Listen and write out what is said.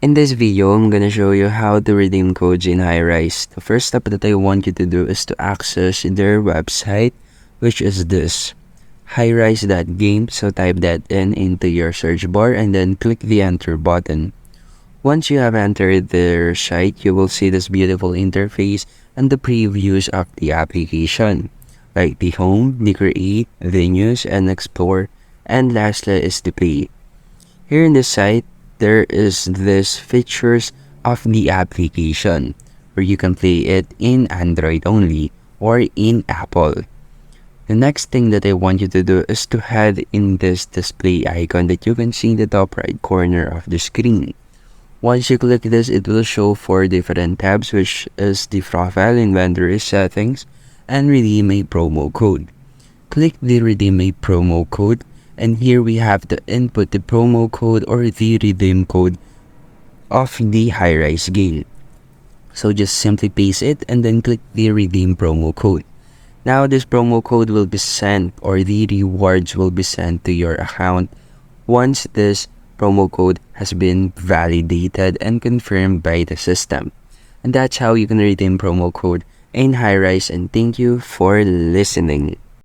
In this video, I'm gonna show you how to redeem codes in Highrise. The first step that I want you to do is to access their website, which is this, highrise.game. So type that into your search bar and then click the enter button. Once you have entered their site, you will see this beautiful interface and the previews of the application, like the home, the create, the news, and explore, and lastly is the play. Here in the site, there is this features of the application where you can play it in Android only or in Apple. The next thing that I want you to do is to head in this display icon that you can see in the top right corner of the screen. Once you click this, it will show 4 different tabs, which is the profile, inventory, settings, and redeem a promo code. Click the redeem a promo code, and here we have to input the promo code or the redeem code of the Highrise game. So just simply paste it and then click the redeem promo code. Now this promo code will be sent, or the rewards will be sent to your account once this promo code has been validated and confirmed by the system. And that's how you can redeem promo code in Highrise, and thank you for listening.